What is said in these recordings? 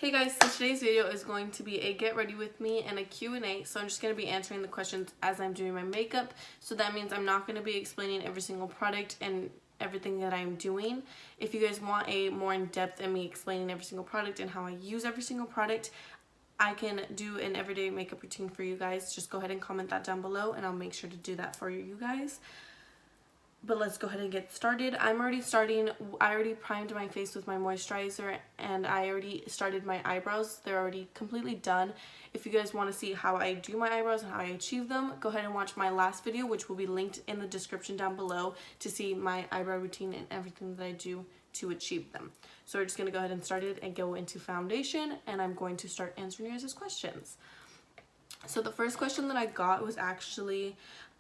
Hey guys, so today's video is going to be a get ready with me and a Q&A. So I'm just going to be answering the questions as I'm doing my makeup. So that means I'm not going to be explaining every single product and everything that I'm doing. If you guys want a more in-depth and me explaining every single product and how I use every single product, I can do an everyday makeup routine for you guys. Just go ahead and comment that down below and I'll make sure to do that for you guys. But let's go ahead and get started. I already primed my face with my moisturizer and I already started my eyebrows. They're already completely done. If you guys want to see how I do my eyebrows and how I achieve them, go ahead and watch my last video, which will be linked in the description down below, to see my eyebrow routine and everything that I do to achieve them. So we're just going to go ahead and start it and go into foundation, and I'm going to start answering your guys' questions. So the first question that I got was actually,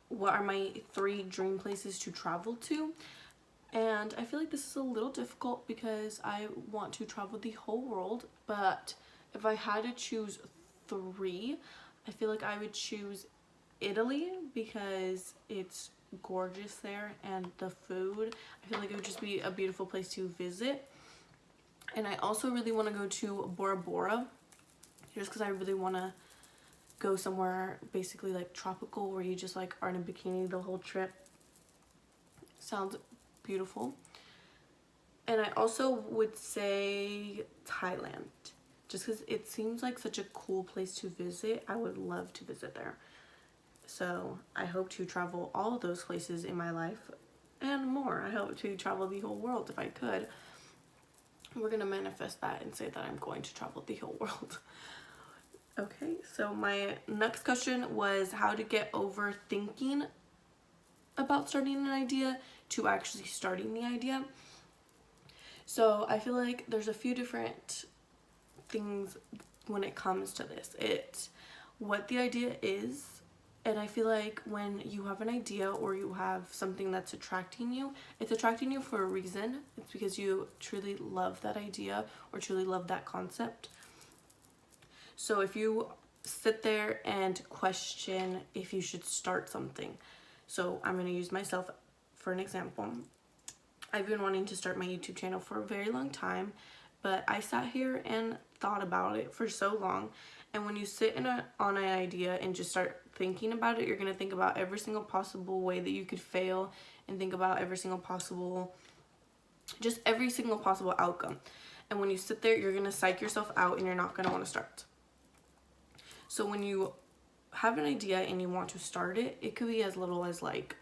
what are my 3 dream places to travel to? And I feel like this is a little difficult because I want to travel the whole world, but if I had to choose 3, I feel like I would choose Italy because it's gorgeous there, and the food, I feel like it would just be a beautiful place to visit. And I also really want to go to Bora Bora just because I really want to go somewhere basically like tropical where you just like are in a bikini the whole trip. Sounds beautiful. And I also would say Thailand just because it seems like such a cool place to visit. I would love to visit there. So I hope to travel all of those places in my life and more. I hope to travel the whole world if I could. We're gonna manifest that and say that I'm going to travel the whole world. Okay, so my next question was how to get over thinking about starting an idea to actually starting the idea. So I feel like there's a few different things when it comes to this. It's what the idea is, and I feel like when you have an idea or you have something that's attracting you, it's attracting you for a reason. It's because you truly love that idea or truly love that concept. So if you sit there and question if you should start something, so I'm going to use myself for an example. I've been wanting to start my YouTube channel for a very long time, but I sat here and thought about it for so long. And when you sit on an idea and just start thinking about it, you're going to think about every single possible way that you could fail and think about every single possible outcome. And when you sit there, you're going to psych yourself out and you're not going to want to start. So when you have an idea and you want to start it, it could be as little as like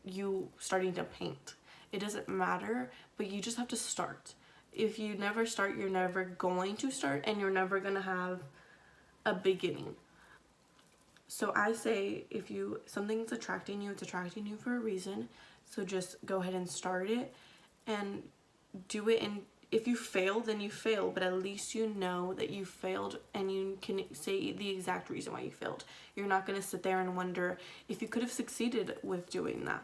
you starting to paint. It doesn't matter, but you just have to start. If you never start, you're never going to start and you're never going to have a beginning. So I say if something's attracting you, it's attracting you for a reason. So just go ahead and start it and do it. And if you fail, then you fail, but at least you know that you failed and you can say the exact reason why you failed. You're not going to sit there and wonder if you could have succeeded with doing that.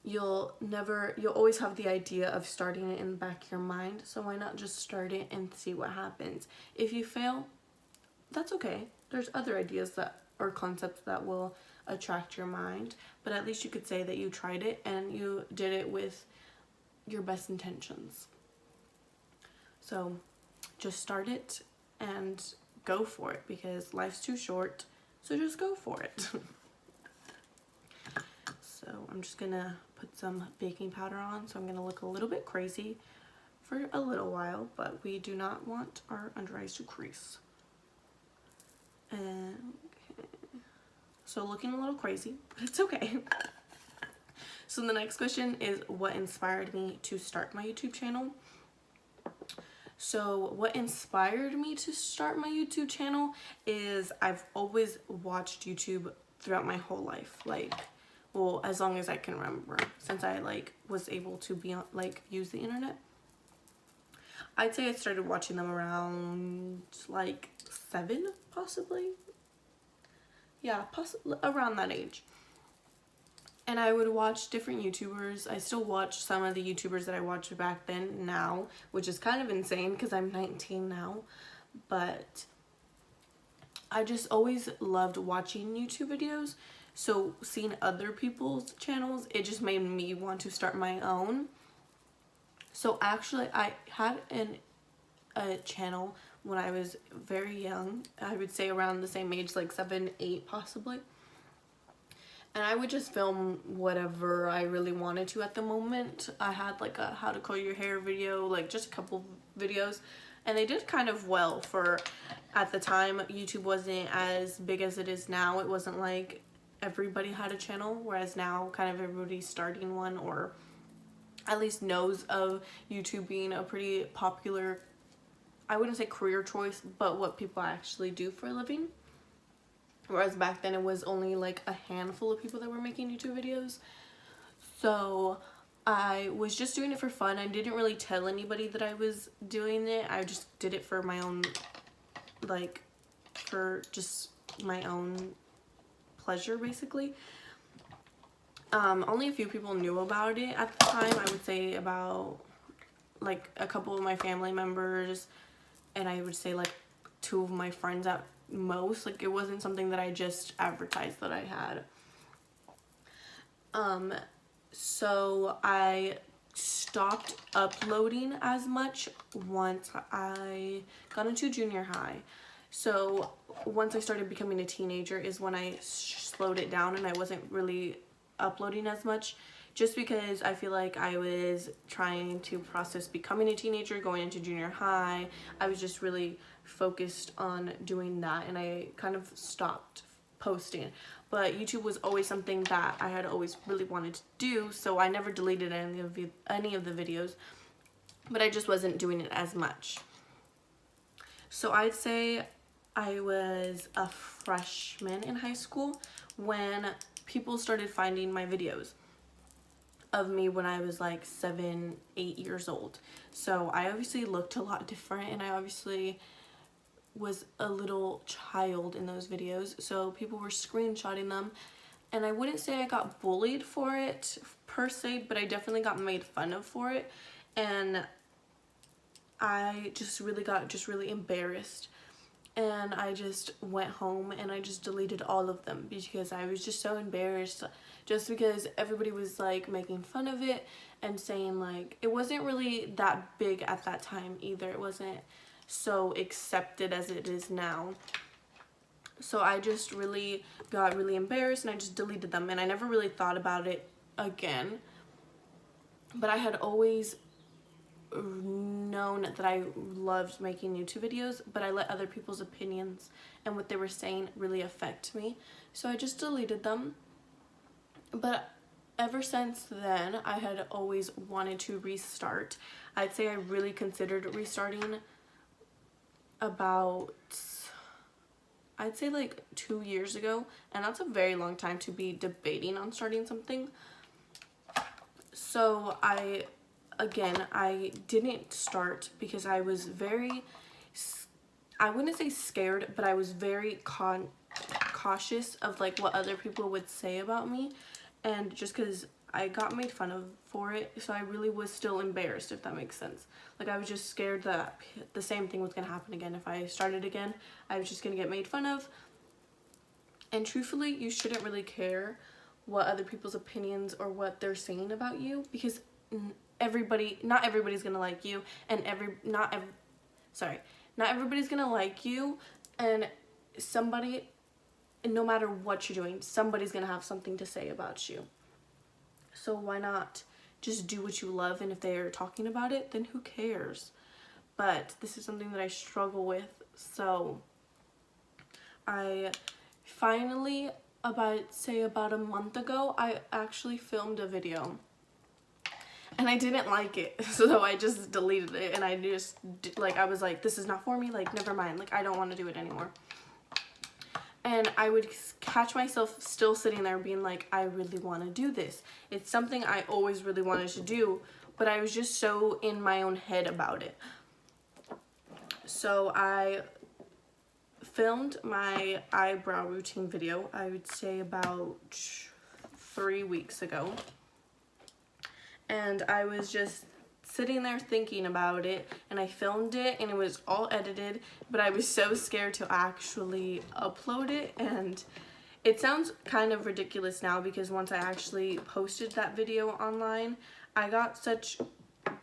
You'll always have the idea of starting it in the back of your mind, so why not just start it and see what happens? If you fail, that's okay. There's other ideas or concepts that will attract your mind, but at least you could say that you tried it and you did it with your best intentions. So just start it and go for it because life's too short, so just go for it. So I'm just gonna put some baking powder on, so I'm gonna look a little bit crazy for a little while, but we do not want our under eyes to crease. Okay. So looking a little crazy, but it's okay. So the next question is what inspired me to start my YouTube channel. So what inspired me to start my YouTube channel is I've always watched YouTube throughout my whole life, well, as long as I can remember, since I was able to be on, use the internet. I'd say I started watching them around 7 possibly. Yeah, possibly around that age. And I would watch different YouTubers. I still watch some of the YouTubers that I watched back then now, which is kind of insane because I'm 19 now. But I just always loved watching YouTube videos. So seeing other people's channels, it just made me want to start my own. So actually I had a channel when I was very young. I would say around the same age, like 7, 8 possibly. And I would just film whatever I really wanted to at the moment. I had like a how to color your hair video, like just a couple videos. And they did kind of well for, at the time, YouTube wasn't as big as it is now. It wasn't like everybody had a channel, whereas now kind of everybody's starting one, or at least knows of YouTube being a pretty popular, I wouldn't say career choice, but what people actually do for a living. Whereas back then it was only like a handful of people that were making YouTube videos. So I was just doing it for fun. I didn't really tell anybody that I was doing it. I just did it for my own, like, for just my own pleasure, basically. Only a few people knew about it at the time. I would say about, like, a couple of my family members, and I would say, like, 2 of my friends at most. Like, it wasn't something that I just advertised that I had. So I stopped uploading as much once I got into junior high. So once I started becoming a teenager is when I slowed it down, and I wasn't really uploading as much, just because I feel like I was trying to process becoming a teenager, going into junior high. I was just really focused on doing that, and I kind of stopped posting. But YouTube was always something that I had always really wanted to do, so I never deleted any of the videos, but I just wasn't doing it as much. So I'd say I was a freshman in high school when people started finding my videos of me when I was like 7, 8 years old. So I obviously looked a lot different, and I obviously was a little child in those videos, so people were screenshotting them, and I wouldn't say I got bullied for it per se, but I definitely got made fun of for it, and I just really got really embarrassed, and I just went home and I just deleted all of them because I was just so embarrassed, just because everybody was like making fun of it and saying, like, it wasn't really that big at that time either. It wasn't so accepted as it is now. So I just really got really embarrassed, and I just deleted them, and I never really thought about it again. But I had always known that I loved making YouTube videos, but I let other people's opinions and what they were saying really affect me, so I just deleted them. But ever since then, I had always wanted to restart. I'd say I really considered restarting about, I'd say like 2 years ago, and that's a very long time to be debating on starting something. So I didn't start because I was very, I wouldn't say scared, but I was very cautious of like what other people would say about me, and just because I got made fun of for it, so I really was still embarrassed, if that makes sense. Like, I was just scared that the same thing was going to happen again. If I started again, I was just going to get made fun of. And truthfully, you shouldn't really care what other people's opinions or what they're saying about you, because not everybody's going to like you, and not everybody's going to like you, and somebody, no matter what you're doing, somebody's going to have something to say about you. So why not just do what you love, and if they're talking about it, then who cares? But this is something that I struggle with, so I finally, about a month ago, I actually filmed a video, and I didn't like it, so I just deleted it, and I just, like, I was like, this is not for me, like, never mind, like, I don't want to do it anymore. And I would catch myself still sitting there being like, I really want to do this. It's something I always really wanted to do, but I was just so in my own head about it. So I filmed my eyebrow routine video, I would say about 3 weeks ago. And I was just sitting there thinking about it, and I filmed it, and it was all edited, but I was so scared to actually upload it. And it sounds kind of ridiculous now, because once I actually posted that video online, I got such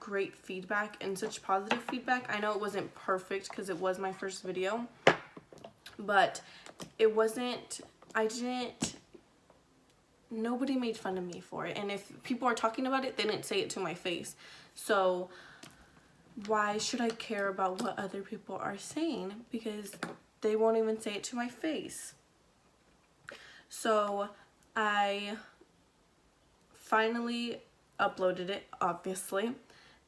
great feedback and such positive feedback. I know it wasn't perfect because it was my first video, but it wasn't, nobody made fun of me for it. And if people are talking about it, they didn't say it to my face. So why should I care about what other people are saying? Because they won't even say it to my face. So I finally uploaded it, obviously,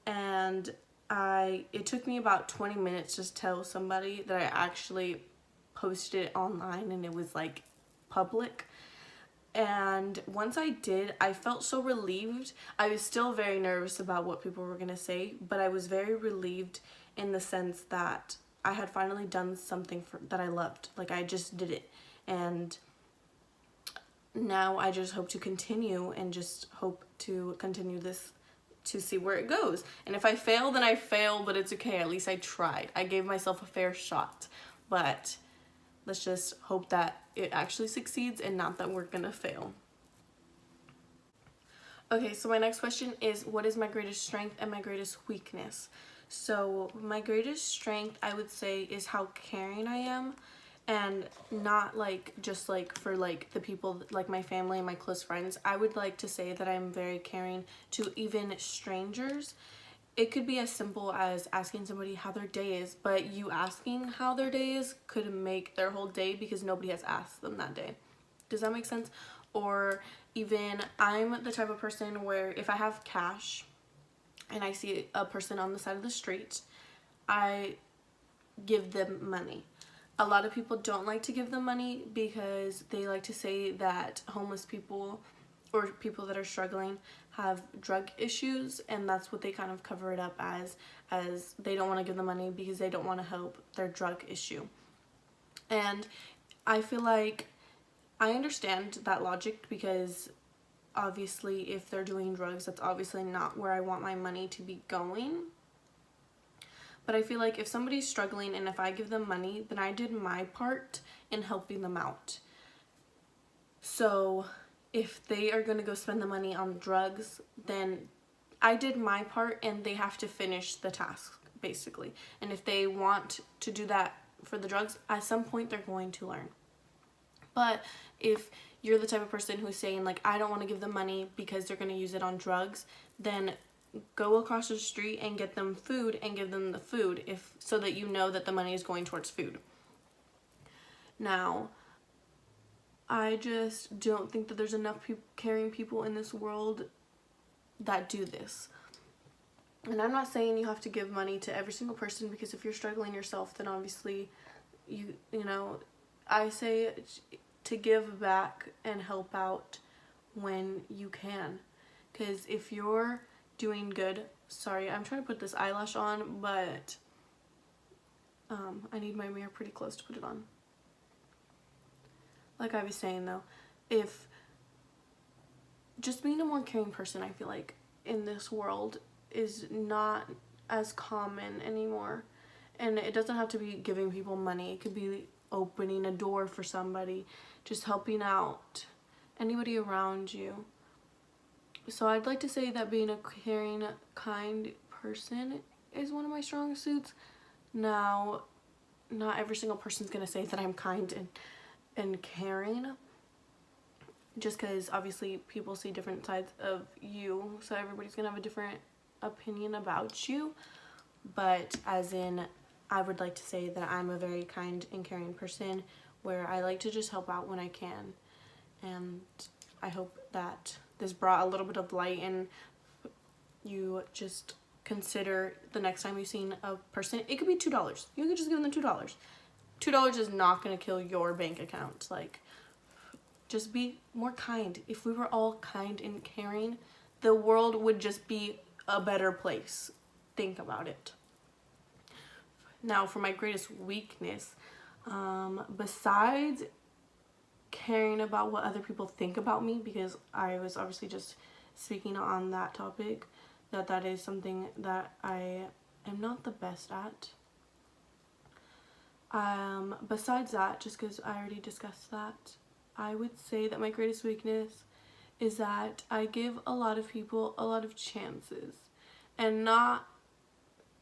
and it took me about 20 minutes to tell somebody that I actually posted it online and it was like public. And once I did, I felt so relieved. I was still very nervous about what people were gonna say, but I was very relieved in the sense that I had finally done something that I loved. Like, I just did it. And now I just hope to continue and just hope to continue this to see where it goes. And if I fail, then I fail, but it's okay. At least I tried. I gave myself a fair shot. But let's just hope that it actually succeeds and not that we're gonna fail. Okay, so my next question is, what is my greatest strength and my greatest weakness? So my greatest strength, I would say, is how caring I am. And not like just like for like the people like my family and my close friends. I would like to say that I'm very caring to even strangers. It could be as simple as asking somebody how their day is, but you asking how their day is could make their whole day because nobody has asked them that day. Does that make sense? Or even, I'm the type of person where if I have cash and I see a person on the side of the street, I give them money. A lot of people don't like to give them money because they like to say that homeless people or people that are struggling have drug issues, and that's what they kind of cover it up as they don't want to give them money because they don't want to help their drug issue. And I feel like I understand that logic because obviously if they're doing drugs, that's obviously not where I want my money to be going. But I feel like if somebody's struggling and if I give them money, then I did my part in helping them out. So if they are going to go spend the money on drugs, then I did my part and they have to finish the task, basically. And if they want to do that for the drugs, at some point they're going to learn. But if you're the type of person who's saying, like, I don't want to give them money because they're going to use it on drugs, then go across the street and get them food and give them the food so that you know that the money is going towards food. Now, I just don't think that there's enough caring people in this world that do this. And I'm not saying you have to give money to every single person, because if you're struggling yourself, then obviously you know, I say to give back and help out when you can. Because if you're doing good, sorry, I'm trying to put this eyelash on, but I need my mirror pretty close to put it on. Like I was saying though, if just being a more caring person, I feel like in this world is not as common anymore. And it doesn't have to be giving people money. It could be opening a door for somebody, just helping out anybody around you. So I'd like to say that being a caring, kind person is one of my strong suits. Now, not every single person's gonna say that I'm kind and caring, just because obviously people see different sides of you, so everybody's gonna have a different opinion about you. But as in, I would like to say that I'm a very kind and caring person where I like to just help out when I can. And I hope that this brought a little bit of light, and you just consider the next time you've seen a person, it could be $2. You could just give them $2. $2 is not going to kill your bank account. Like, just be more kind. If we were all kind and caring, the world would just be a better place. Think about it. Now, for my greatest weakness, besides caring about what other people think about me, because I was obviously just speaking on that topic, that is something that I am not the best at. Besides that, just because I already discussed that, I would say that my greatest weakness is that I give a lot of people a lot of chances. and not,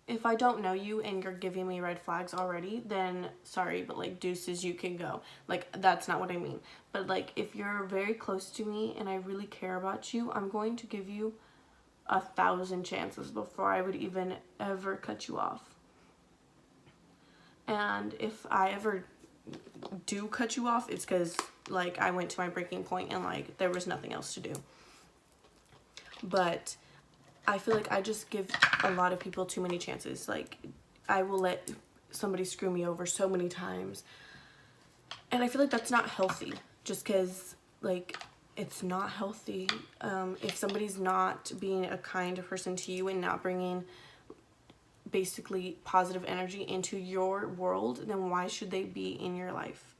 if I don't know you and you're giving me red flags already, then sorry, but like deuces, you can go. Like, that's not what I mean. But like, if you're very close to me and I really care about you, I'm going to give you 1,000 chances before I would even ever cut you off. And if I ever do cut you off, it's because like I went to my breaking point and like there was nothing else to do. But I feel like I just give a lot of people too many chances. Like, I will let somebody screw me over so many times. And I feel like that's not healthy. Just because, like, it's not healthy. If somebody's not being a kind person to you and not bringing basically positive energy into your world, then why should they be in your life?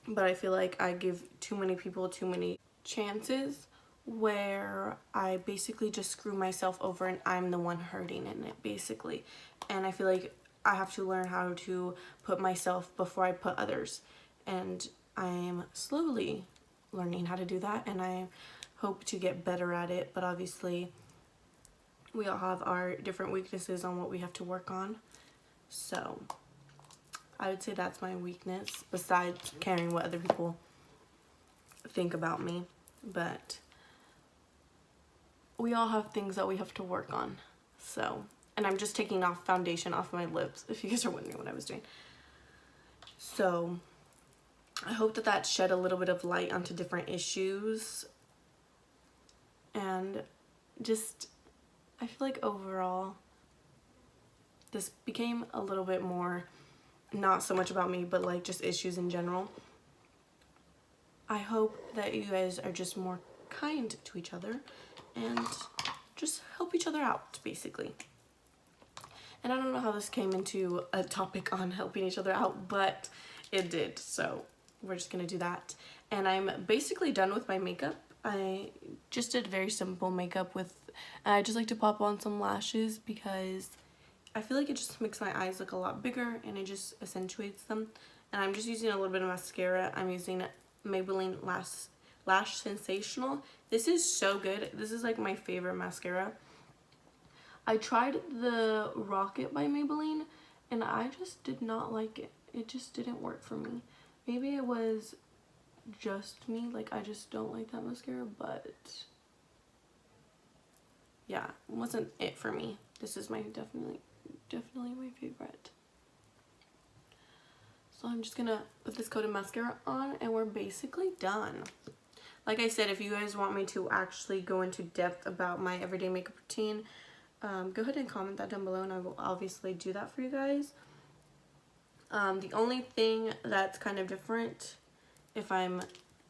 But I feel like I give too many people too many chances, where I basically just screw myself over and I'm the one hurting in it, basically. And I feel like I have to learn how to put myself before I put others. And I am slowly learning how to do that, and I hope to get better at it. But obviously, we all have our different weaknesses on what we have to work on. So, I would say that's my weakness, besides caring what other people think about me. But we all have things that we have to work on. So, and I'm just taking off foundation off my lips, if you guys are wondering what I was doing. So, I hope that that shed a little bit of light onto different issues. And just, I feel like overall, this became a little bit more, not so much about me, but like just issues in general. I hope that you guys are just more kind to each other and just help each other out, basically. And I don't know how this came into a topic on helping each other out, but it did. So we're just gonna do that. And I'm basically done with my makeup. I just did very simple makeup with, I just like to pop on some lashes because I feel like it just makes my eyes look a lot bigger and it just accentuates them. And I'm just using a little bit of mascara. I'm using Maybelline Lash Sensational. This is so good. This is like my favorite mascara. I tried the Rocket by Maybelline and I just did not like it. It just didn't work for me. Maybe it was just me, like I just don't like that mascara, but yeah, it wasn't it for me. This is my definitely my favorite. So I'm just gonna put this coat of mascara on and we're basically done. Like I said, if you guys want me to actually go into depth about my everyday makeup routine, go ahead and comment that down below and I will obviously do that for you guys. The only thing that's kind of different,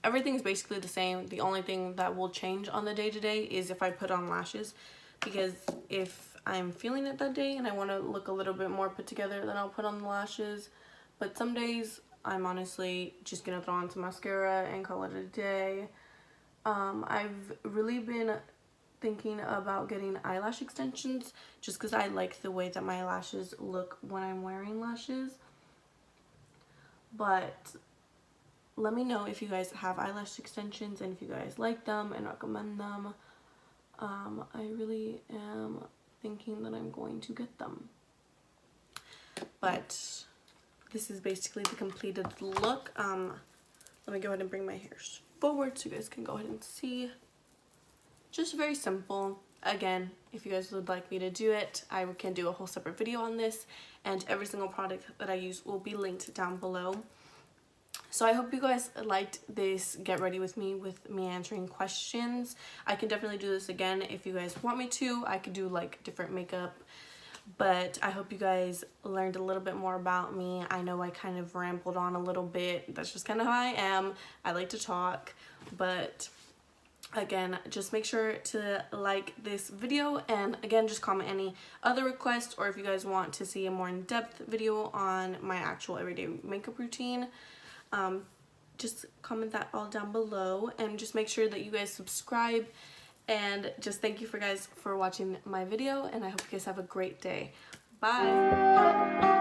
everything's basically the same. The only thing that will change on the day-to-day is if I put on lashes, because if I'm feeling it that day and I want to look a little bit more put together, then I'll put on the lashes. But some days I'm honestly just gonna throw on some mascara and call it a day. I've really been thinking about getting eyelash extensions just because I like the way that my lashes look when I'm wearing lashes. But let me know if you guys have eyelash extensions and if you guys like them and recommend them. I really am thinking that I'm going to get them. But this is basically the completed look. Let me go ahead and bring my hair forward so you guys can go ahead and see. Just very simple. Again, if you guys would like me to do it, I can do a whole separate video on this, and every single product that I use will be linked down below. So I hope you guys liked this get ready with me answering questions. I can definitely do this again if you guys want me to. I could do like different makeup, but I hope you guys learned a little bit more about me. I know I kind of rambled on a little bit. That's just kind of how I am. I like to talk, but again, just make sure to like this video, and again, just comment any other requests, or if you guys want to see a more in-depth video on my actual everyday makeup routine, just comment that all down below, and just make sure that you guys subscribe. And just thank you for watching my video, and I hope you guys have a great day. Bye.